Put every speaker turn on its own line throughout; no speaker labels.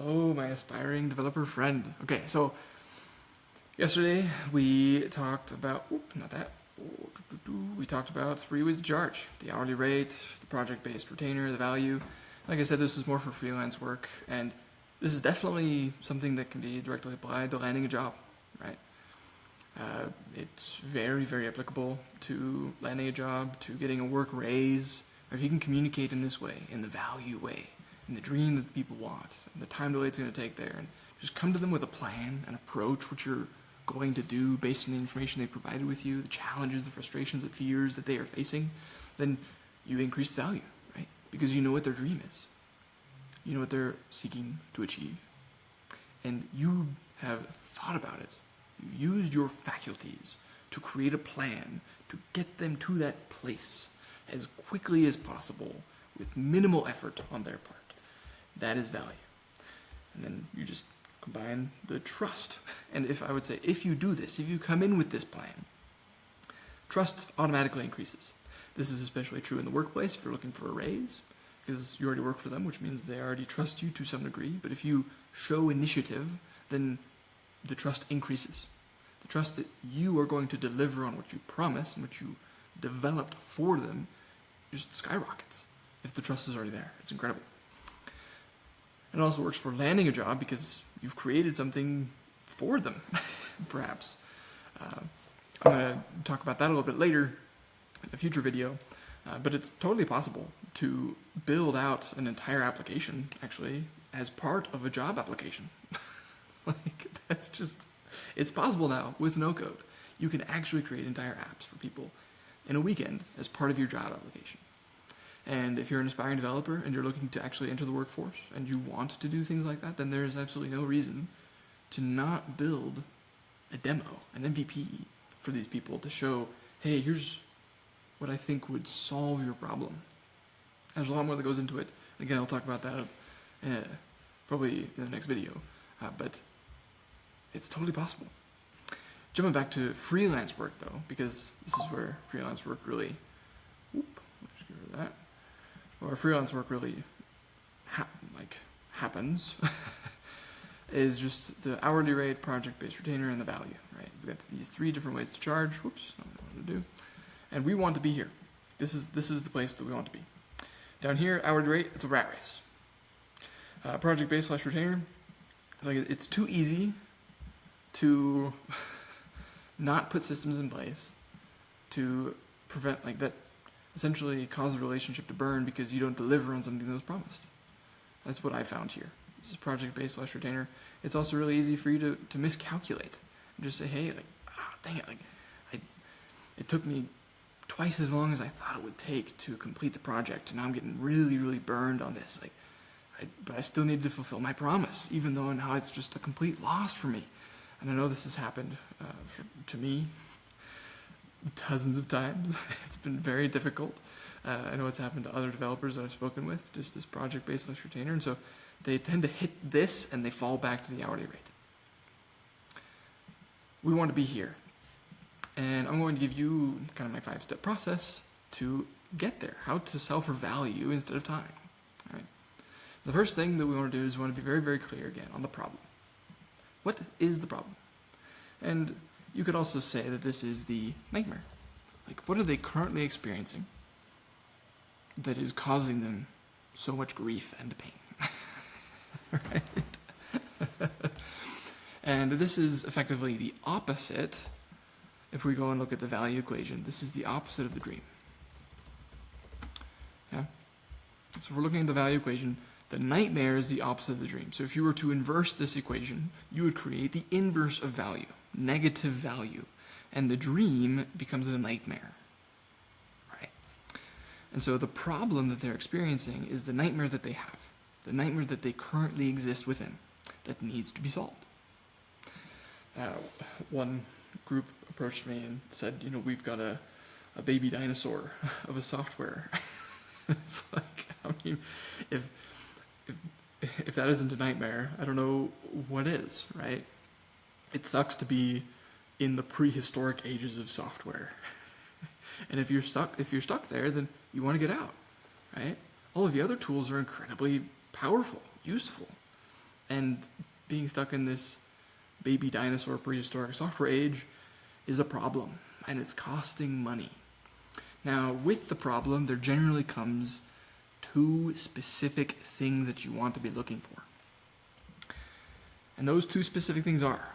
Hello, my aspiring developer friend. Okay, so yesterday we talked about, we talked about 3 ways to charge: the hourly rate, the project-based retainer, the value. Like I said, this is more for freelance work, and this is definitely something that can be directly applied to landing a job, right? It's very, very applicable to landing a job, to getting a work raise. Or if you can communicate in this way, in the value way, in the dream that the people want, and the time delay it's going to take there, and just come to them with a plan, an approach, what you're going to do based on the information they provided with you, the challenges, the frustrations, the fears that they are facing, then you increase value, right? Because you know what their dream is. You know what they're seeking to achieve. And you have thought about it. You've used your faculties to create a plan to get them to that place as quickly as possible with minimal effort on their part. That is value. And then you just combine the trust. And if you do this, if you come in with this plan, trust automatically increases. This is especially true in the workplace if you're looking for a raise, because you already work for them, which means they already trust you to some degree. But if you show initiative, then the trust increases. The trust that you are going to deliver on what you promise and what you developed for them just skyrockets if the trust is already there. It's incredible. It also works for landing a job because you've created something for them, perhaps. I'm going to talk about that a little bit later in a future video, but it's totally possible to build out an entire application, actually, as part of a job application. It's possible now with NoCode. You can actually create entire apps for people in a weekend as part of your job application. And if you're an aspiring developer and you're looking to actually enter the workforce and you want to do things like that, then there is absolutely no reason to not build a demo, an MVP for these people to show, hey, here's what I think would solve your problem. There's a lot more that goes into it. Again, I'll talk about that probably in the next video, but it's totally possible. Jumping back to freelance work though, because this is where freelance work really, let's get rid of that. Where freelance work really happens is just the hourly rate, project-based retainer, and the value, right? We've got these 3 different ways to charge. Whoops, not what I wanted to do. And we want to be here. This is the place that we want to be. Down here, hourly rate, it's a rat race. Project-based / retainer, it's too easy to not put systems in place to prevent that essentially cause the relationship to burn because you don't deliver on something that was promised. That's what I found here. This is project-based / retainer. It's also really easy for you to miscalculate and just say, hey, dang it, it took me twice as long as I thought it would take to complete the project, and now I'm getting really, really burned on this. But I still need to fulfill my promise, even though now it's just a complete loss for me. And I know this has happened to me dozens of times. It's been very difficult. I know it's happened to other developers that I've spoken with, just this project-based / retainer. And so they tend to hit this and they fall back to the hourly rate. We want to be here. And I'm going to give you kind of my 5-step process to get there, how to sell for value instead of time. All right. The first thing that we want to do is we want to be very, very clear again on the problem. What is the problem? And you could also say that this is the nightmare. What are they currently experiencing that is causing them so much grief and pain? Right? And this is effectively the opposite. If we go and look at the value equation, this is the opposite of the dream. Yeah? So if we're looking at the value equation, the nightmare is the opposite of the dream. So if you were to inverse this equation, you would create the inverse of value, negative value. And the dream becomes a nightmare. Right? And so the problem that they're experiencing is the nightmare that they have, the nightmare that they currently exist within that needs to be solved. One group approached me and said, we've got a baby dinosaur of a software. It's if that isn't a nightmare, I don't know what is, right? It sucks to be in the prehistoric ages of software. And if you're stuck there, then you want to get out, right? All of the other tools are incredibly powerful, useful. And being stuck in this baby dinosaur prehistoric software age is a problem, and it's costing money. Now, with the problem, there generally comes 2 specific things that you want to be looking for. And those 2 specific things are,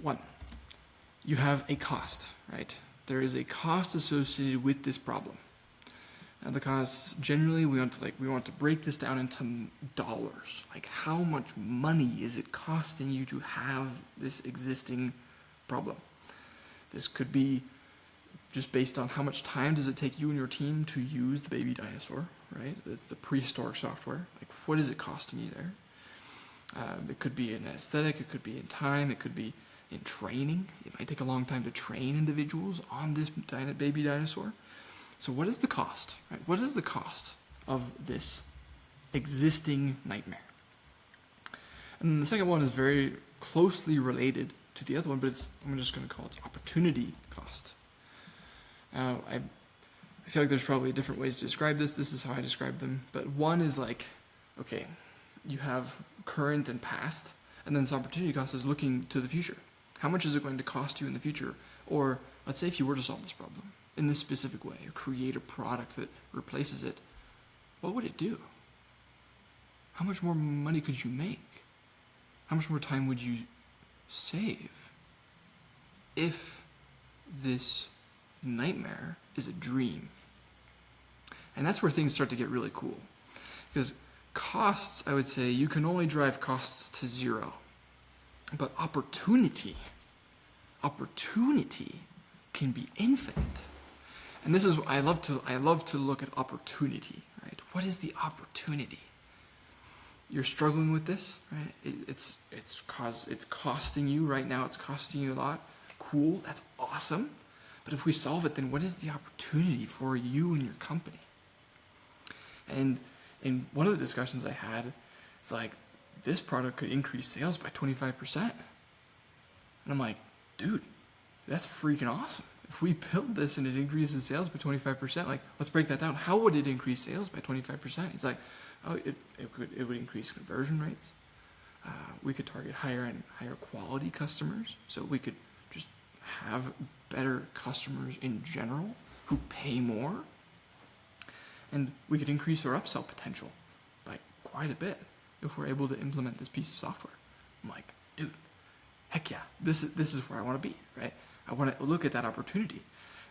1, you have a cost, right? There is a cost associated with this problem. Now the costs, generally we want to break this down into dollars. Like, how much money is it costing you to have this existing problem? This could be just based on how much time does it take you and your team to use the baby dinosaur, right? The prehistoric software. Like, what is it costing you there? It could be in aesthetic, it could be in time, it could be in training. It might take a long time to train individuals on this baby dinosaur. So what is the cost? Right? What is the cost of this existing nightmare? And then the second one is very closely related to the other one, but I'm just going to call it opportunity cost. Now, I feel like there's probably different ways to describe this. This is how I describe them. But one is like, okay, you have current and past, and then this opportunity cost is looking to the future. How much is it going to cost you in the future? Or let's say if you were to solve this problem in this specific way, or create a product that replaces it, what would it do? How much more money could you make? How much more time would you save if this nightmare is a dream? And that's where things start to get really cool. Because costs, I would say, you can only drive costs to 0. But opportunity can be infinite. And this is, I love to look at opportunity, right? What is the opportunity? You're struggling with this, right? It's costing you right now. It's costing you a lot. Cool, that's awesome. But if we solve it, then what is the opportunity for you and your company? And in one of the discussions I had, it's like, this product could increase sales by 25%. And I'm like, dude, that's freaking awesome. If we build this and it increases sales by 25%, like, let's break that down. How would it increase sales by 25%? He's like, oh, it would increase conversion rates. We could target higher quality customers. So we could just have better customers in general who pay more. And we could increase our upsell potential by quite a bit if we're able to implement this piece of software. I'm like, dude, heck yeah, this is where I want to be, right? I want to look at that opportunity.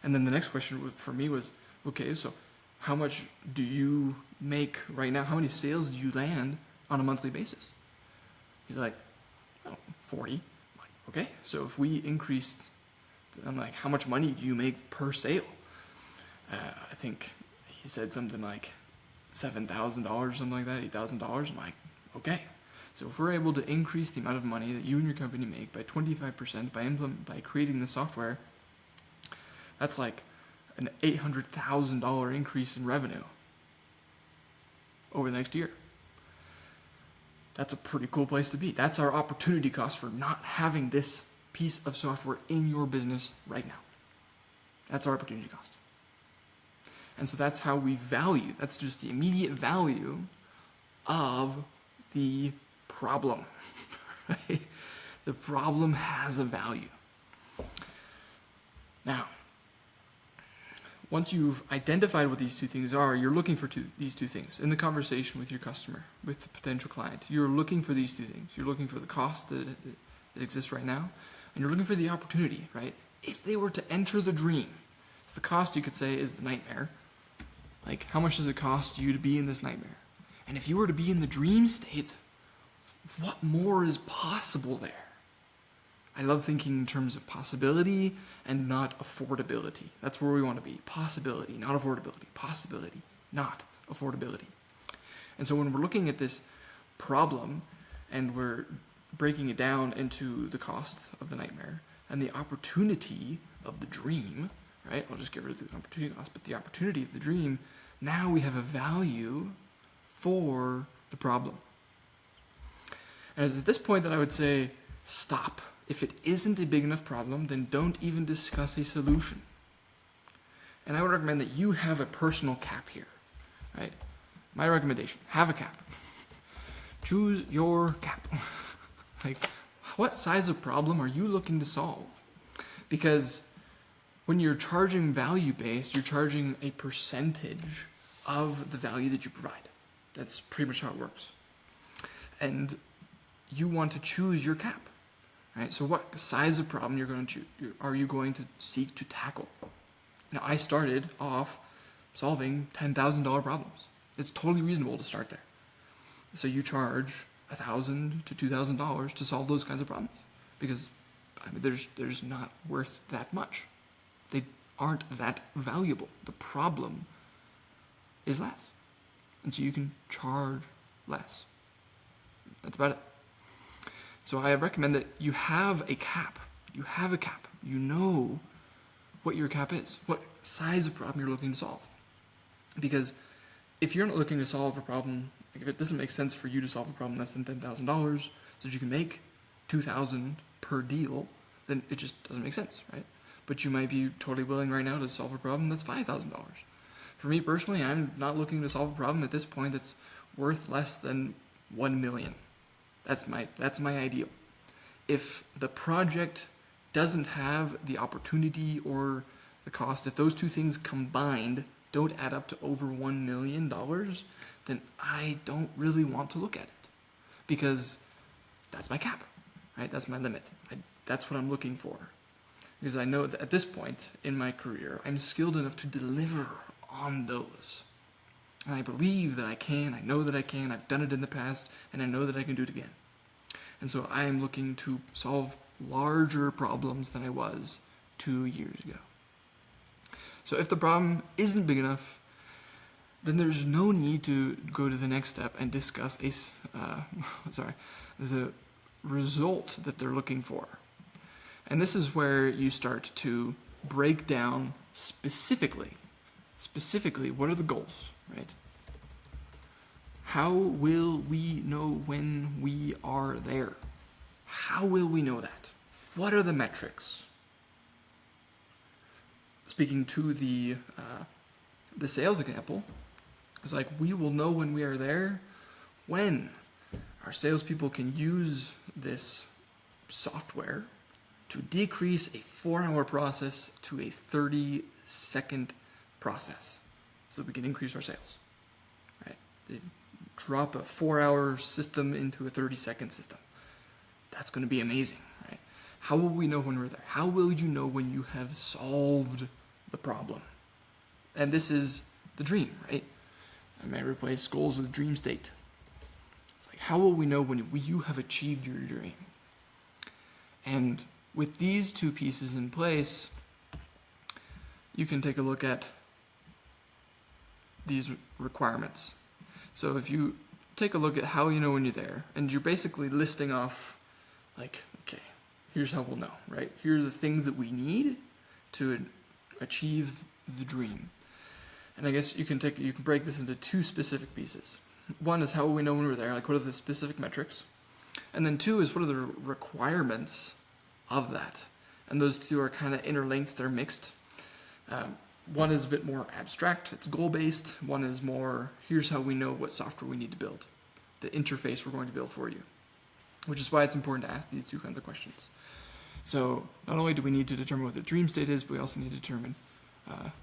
And then the next question for me was, okay, so how much do you make right now? How many sales do you land on a monthly basis? He's like, oh, 40. I'm like, okay, so if we increased, I'm like, how much money do you make per sale? I think he said something like $7,000 or something like that, $8,000. I'm like, okay. So if we're able to increase the amount of money that you and your company make by 25% by creating the software, that's like an $800,000 increase in revenue over the next year. That's a pretty cool place to be. That's our opportunity cost for not having this piece of software in your business right now. That's our opportunity cost. And so that's how we value. That's just the immediate value of the problem. Right? The problem has a value. Now, once you've identified what these 2 things are, you're looking for these 2 things in the conversation with your customer, with the potential client. You're looking for these 2 things. You're looking for the cost that exists right now, and you're looking for the opportunity, right? If they were to enter the dream, so the cost, you could say, is the nightmare. Like, how much does it cost you to be in this nightmare? And if you were to be in the dream state, what more is possible there? I love thinking in terms of possibility and not affordability. That's where we want to be. Possibility, not affordability. Possibility, not affordability. And so when we're looking at this problem and we're breaking it down into the cost of the nightmare and the opportunity of the dream, right? I'll just get rid of the opportunity cost, but the opportunity of the dream, now we have a value for the problem. And it's at this point that I would say, stop. If it isn't a big enough problem, then don't even discuss a solution. And I would recommend that you have a personal cap here, right? My recommendation, have a cap. choose your cap. Like, what size of problem are you looking to solve? Because when you're charging value-based, you're charging a percentage of the value that you provide. That's pretty much how it works. And you want to choose your cap, right? So what size of problem are you going to seek to tackle? Now, I started off solving $10,000 problems. It's totally reasonable to start there. So you charge $1,000 to $2,000 to solve those kinds of problems, because there's not worth that much. They aren't that valuable. The problem is less, and so you can charge less. That's about it. So I recommend that you have a cap. You have a cap. You know what your cap is, what size of problem you're looking to solve. Because if you're not looking to solve a problem, like if it doesn't make sense for you to solve a problem less than $10,000 so that you can make $2,000 per deal, then it just doesn't make sense, right? But you might be totally willing right now to solve a problem that's $5,000. For me personally, I'm not looking to solve a problem at this point that's worth less than $1 million. That's my ideal. If the project doesn't have the opportunity or the cost, if those two things combined don't add up to over $1 million, then I don't really want to look at it, because that's my cap, right? That's my limit. That's what I'm looking for, because I know that at this point in my career, I'm skilled enough to deliver on those. And I believe that I can, I know that I can, I've done it in the past, and I know that I can do it again. And so I am looking to solve larger problems than I was 2 years ago. So if the problem isn't big enough, then there's no need to go to the next step and discuss the result that they're looking for. And this is where you start to break down specifically, what are the goals, right? How will we know when we are there? How will we know that? What are the metrics? Speaking to the sales example, it's like we will know when we are there when our salespeople can use this software to decrease a 4-hour process to a 30-second process, so that we can increase our sales. Right? They drop a 4-hour system into a 30-second system. That's going to be amazing, right? How will we know when we're there? How will you know when you have solved the problem? And this is the dream, right? I might replace goals with dream state. It's like, how will we know when you have achieved your dream? And with these two pieces in place, you can take a look at these requirements. So if you take a look at how you know when you're there, and you're basically listing off, like, okay, here's how we'll know, right? Here are the things that we need to achieve the dream. And I guess you can break this into two specific pieces. One is how will we know when we're there, like what are the specific metrics? And then two is what are the requirements of that? And those two are kind of interlinked, they're mixed. One is a bit more abstract, it's goal-based. One is more, here's how we know what software we need to build, the interface we're going to build for you, which is why it's important to ask these two kinds of questions. So not only do we need to determine what the dream state is, but we also need to determine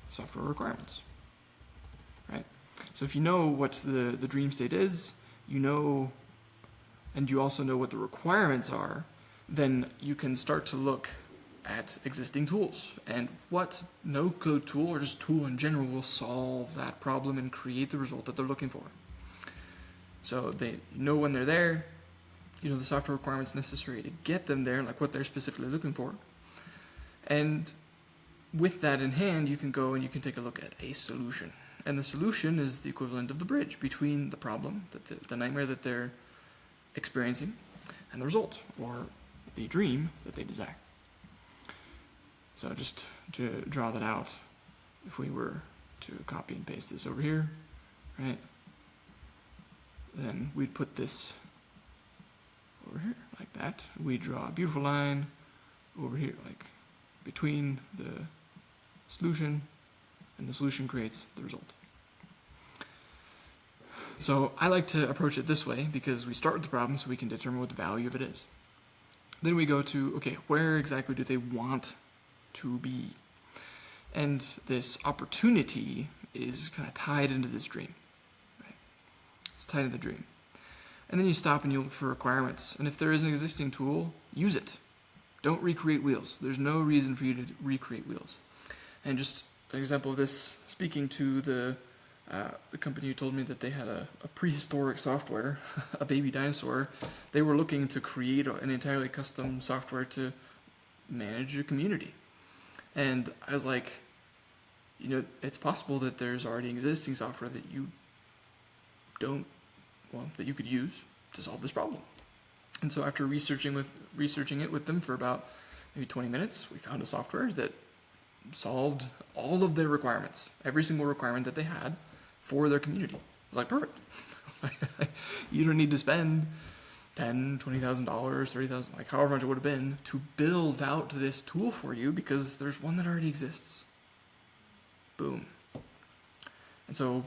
software requirements, right? So if you know what the dream state is, you know, and you also know what the requirements are, then you can start to look at existing tools and what no-code tool or just tool in general will solve that problem and create the result that they're looking for. So they know when they're there, you know the software requirements necessary to get them there, like what they're specifically looking for. And with that in hand, you can go and you can take a look at a solution. And the solution is the equivalent of the bridge between the problem, the nightmare that they're experiencing, and the result, or the dream that they desire. So just to draw that out, if we were to copy and paste this over here, right, then we'd put this over here like that. We draw a beautiful line over here, like between the solution, and the solution creates the result. So I like to approach it this way because we start with the problem so we can determine what the value of it is. Then we go to, okay, where exactly do they want to be? And this opportunity is kind of tied into this dream. Right? It's tied to the dream. And then you stop and you look for requirements. And if there is an existing tool, use it. Don't recreate wheels. There's no reason for you to recreate wheels. And just an example of this, speaking to the company who told me that they had a prehistoric software, a baby dinosaur. They were looking to create an entirely custom software to manage a community. And I was like, it's possible that there's already existing software that you that you could use to solve this problem. And so after researching it with them for about maybe 20 minutes, we found a software that solved all of their requirements, every single requirement that they had for their community. I was like, perfect. You don't need to spend $10,000, $20,000, $30,000, like however much it would have been to build out this tool for you because there's one that already exists. Boom. And so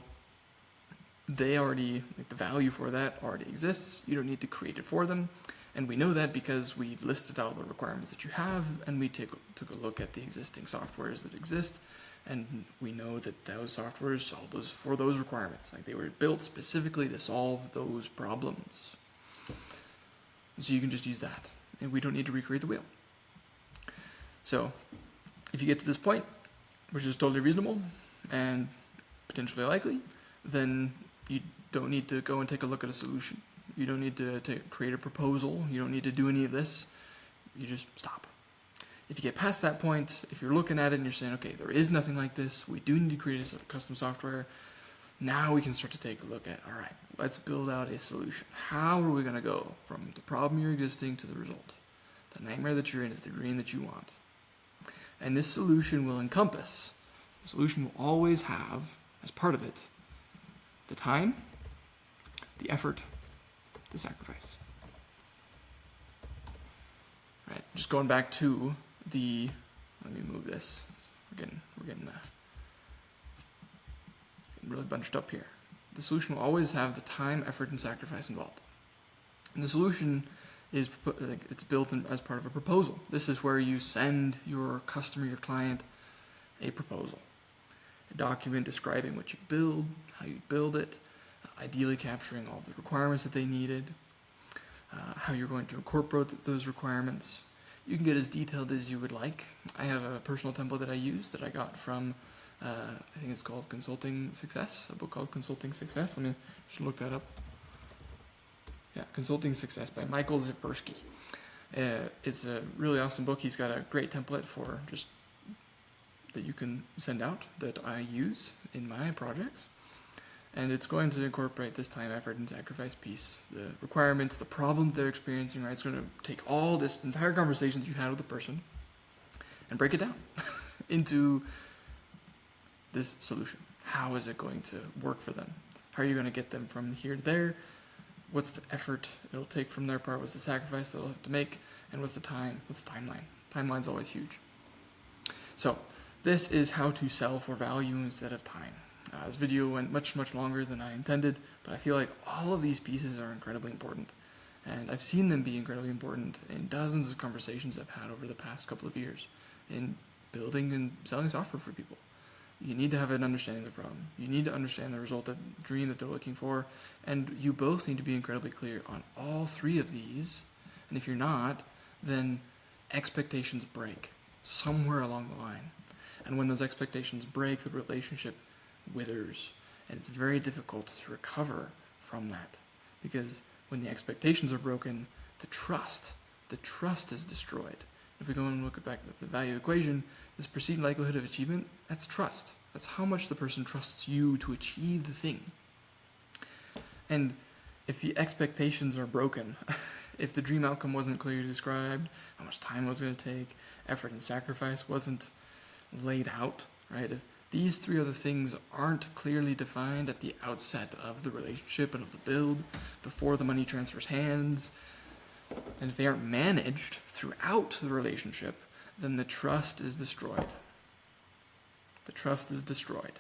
they already, the value for that already exists. You don't need to create it for them. And we know that because we've listed out the requirements that you have, and we took a look at the existing softwares that exist, and we know that those softwares solve those requirements. Like they were built specifically to solve those problems. And so you can just use that, and we don't need to recreate the wheel. So if you get to this point, which is totally reasonable and potentially likely, then you don't need to go and take a look at a solution. You don't need to create a proposal. You don't need to do any of this. You just stop. If you get past that point, if you're looking at it and you're saying, okay, there is nothing like this, we do need to create a custom software, now we can start to take a look at, all right, let's build out a solution. How are we going to go from the problem you're existing to the result? The nightmare that you're in is the dream that you want. And this solution will encompass, the solution will always have, as part of it, the time, the effort, the sacrifice. Right, just going back to let me move this. We're getting really bunched up here. The solution will always have the time, effort, and sacrifice involved. And the solution is it's built as part of a proposal. This is where you send your customer, your client, a proposal, a document describing what you build, how you build it, ideally capturing all the requirements that they needed, how you're going to incorporate those requirements. You can get as detailed as you would like. I have a personal template that I use that I got from, I think it's called Consulting Success, a book called Consulting Success. Let me just look that up. Yeah, Consulting Success by Michael Zipersky. It's a really awesome book. He's got a great template for just that you can send out that I use in my projects. And it's going to incorporate this time, effort, and sacrifice piece, the requirements, the problem they're experiencing, right? It's going to take all this entire conversation that you had with the person and break it down into this solution. How is it going to work for them? How are you going to get them from here to there? What's the effort it'll take from their part? What's the sacrifice they'll have to make? And what's the time? What's the timeline? Timeline's always huge. So this is how to sell for value instead of time. This video went much, much longer than I intended, but I feel like all of these pieces are incredibly important. And I've seen them be incredibly important in dozens of conversations I've had over the past couple of years in building and selling software for people. You need to have an understanding of the problem. You need to understand the result, the dream that they're looking for, and you both need to be incredibly clear on all three of these. And if you're not, then expectations break somewhere along the line. And when those expectations break, the relationship withers, and it's very difficult to recover from that, because when the expectations are broken, the trust is destroyed. If we go and look back at the value equation, this perceived likelihood of achievement, that's trust. That's how much the person trusts you to achieve the thing. And if the expectations are broken, if the dream outcome wasn't clearly described, how much time it was going to take, effort and sacrifice wasn't laid out, right? If these three other things aren't clearly defined at the outset of the relationship and of the build, before the money transfers hands, and if they aren't managed throughout the relationship, then the trust is destroyed. The trust is destroyed.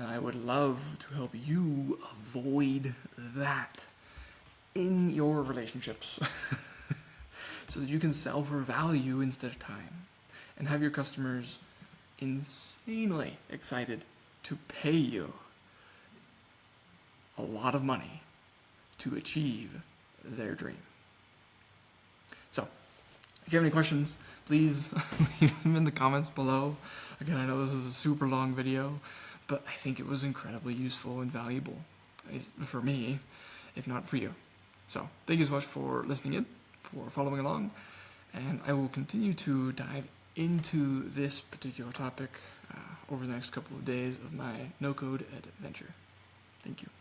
And I would love to help you avoid that in your relationships so that you can sell for value instead of time and have your customers insanely excited to pay you a lot of money to achieve their dream. So, if you have any questions, please leave them in the comments below. Again, I know this is a super long video, but I think it was incredibly useful and valuable for me, if not for you. So, thank you so much for listening in, for following along, and I will continue to dive into this particular topic over the next couple of days of my no-code adventure. Thank you.